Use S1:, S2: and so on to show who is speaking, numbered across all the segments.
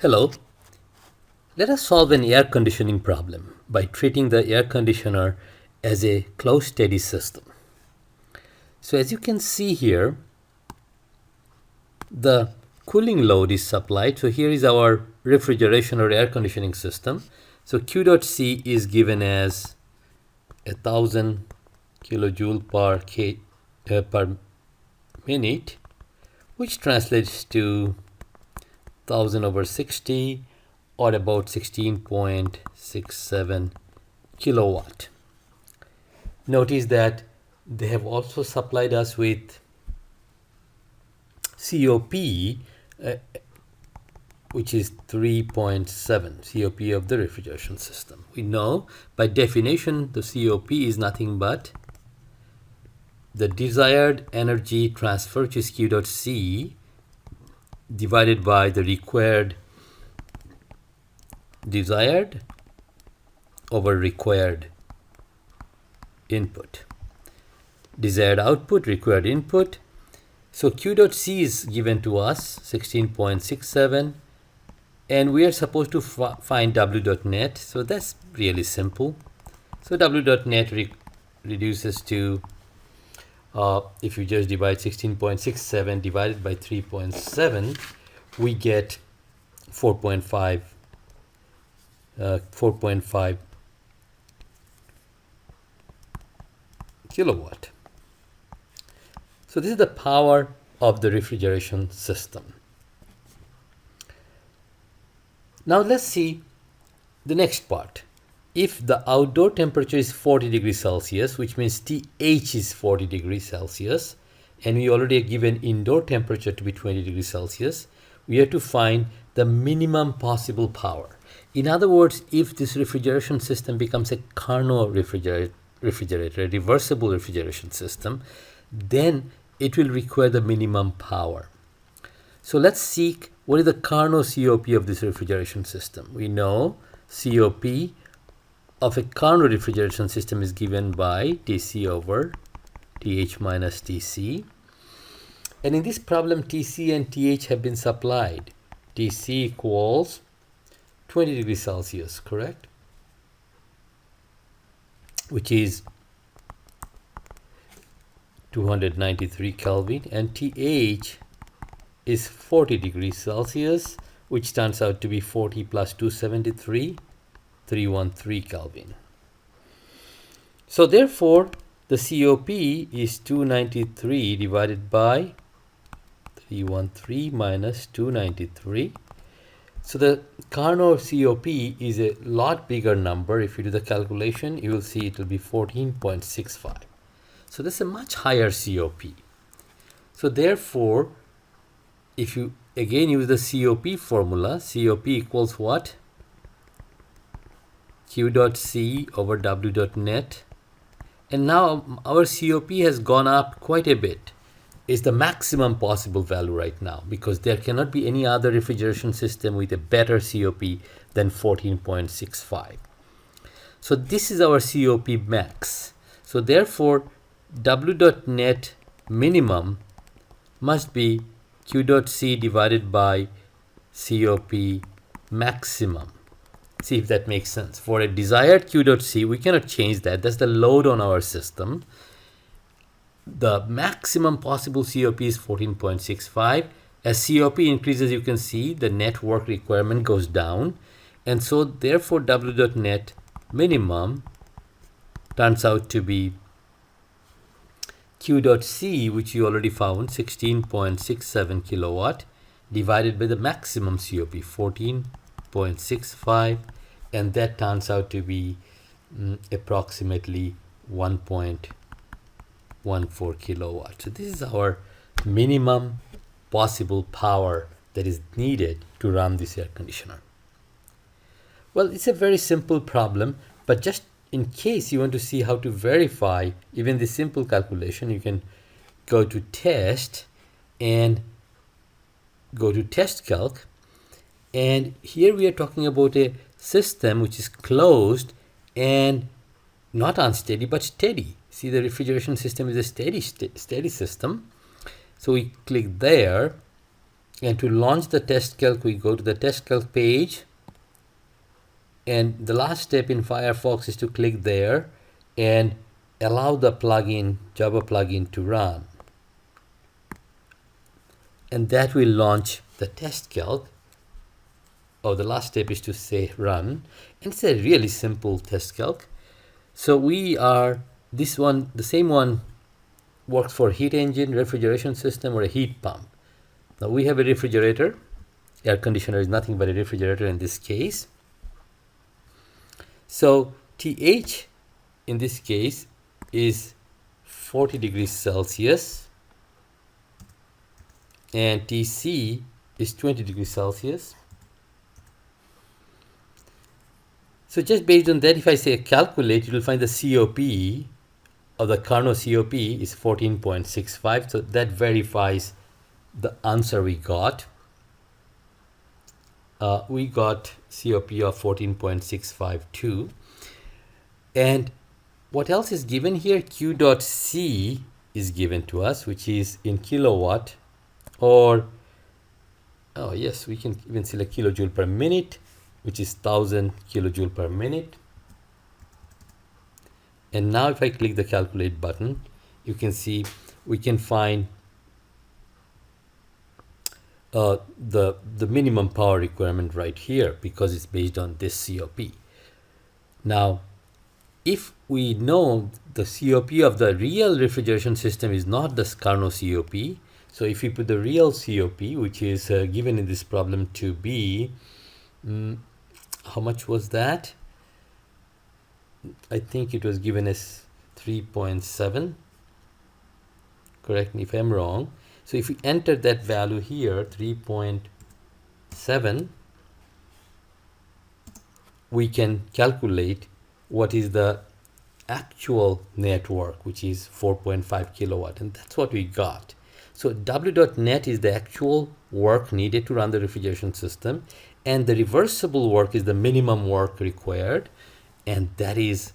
S1: Hello, let us solve an air conditioning problem by treating the air conditioner as a closed steady system. So as you can see here, the cooling load is supplied. So here is our refrigeration or air conditioning system. So Q dot C is given as 1000 kilojoule per minute, which translates to 1000 over 60 or about 16.67 kilowatt. Notice that they have also supplied us with COP, which is 3.7 COP of the refrigeration system. We know by definition the COP is nothing but the desired energy transfer, which is Q dot C, divided by the desired over required input. Desired output, required input. So Q dot C is given to us 16.67, and we are supposed to find W dot net. So that's really simple. So W dot net reduces to, if you just divide 16.67 divided by 3.7, we get 4.5 kilowatt. So this is the power of the refrigeration system. Now let's see the next part. If the outdoor temperature is 40 degrees Celsius, which means TH is 40 degrees Celsius, and we already are given indoor temperature to be 20 degrees Celsius, we have to find the minimum possible power. In other words, if this refrigeration system becomes a Carnot refrigerator, a reversible refrigeration system, then it will require the minimum power. So let's seek what is the Carnot COP of this refrigeration system. We know COP of a Carnot refrigeration system is given by TC over TH minus TC. And in this problem, TC and TH have been supplied. TC equals 20 degrees Celsius, correct? Which is 293 Kelvin, and TH is 40 degrees Celsius, which turns out to be 40 plus 273, 313 Kelvin. So therefore, the COP is 293 divided by 313 minus 293. So the Carnot COP is a lot bigger number. If you do the calculation, you will see it will be 14.65. So this is a much higher COP. So therefore, if you again use the COP formula, COP equals what? Q dot C over W dot net. And now our COP has gone up quite a bit. Is the maximum possible value right now, because there cannot be any other refrigeration system with a better COP than 14.65. So this is our COP max. So therefore, W dot net minimum must be Q dot C divided by COP maximum. See if that makes sense. For a desired Q dot C, we cannot change that. That's the load on our system. The maximum possible COP is 14.65. As COP increases, you can see the net work requirement goes down. And so therefore, W dot net minimum turns out to be Q dot C, which you already found, 16.67 kilowatt, divided by the maximum COP, 14.65, and that turns out to be approximately 1.14 kilowatt. So this is our minimum possible power that is needed to run this air conditioner. Well, it's a very simple problem, but just in case you want to see how to verify even this simple calculation, you can go to test and go to test calc. And here we are talking about a system which is closed and not unsteady but steady. See, the refrigeration system is a steady system. So we click there And to launch the test calc, we go to the test calc page. And the last step in Firefox is to click there and allow the plugin, Java plugin, to run. And that will launch the test calc. Oh, the last step is to say run. And it's a really simple test calc. So this one, the same one works for heat engine, refrigeration system, or a heat pump. Now we have a refrigerator. Air conditioner is nothing but a refrigerator in this case. So TH in this case is 40 degrees Celsius and TC is 20 degrees Celsius. So just based on that, if I say calculate, you will find the COP of the Carnot COP is 14.65. So that verifies the answer we got. We got COP of 14.652. And what else is given here? Q.C is given to us, which is in kilowatt, or, oh yes, we can even select kilojoule per minute, which is 1000 kilojoule per minute. And now if I click the calculate button, you can see we can find the minimum power requirement right here because it's based on this COP. Now, if we know the COP of the real refrigeration system is not the Carnot COP, so if we put the real COP, which is given in this problem to be, how much was that? I think it was given as 3.7. Correct me if I'm wrong. So if we enter that value here, 3.7, we can calculate what is the actual network, which is 4.5 kilowatt, and that's what we got. So W.net is the actual work needed to run the refrigeration system, and the reversible work is the minimum work required, and that is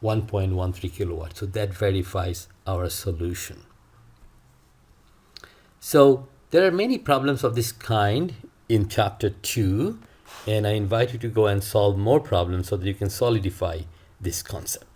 S1: 1.13 kilowatt. So that verifies our solution. So there are many problems of this kind in chapter 2, and I invite you to go and solve more problems so that you can solidify this concept.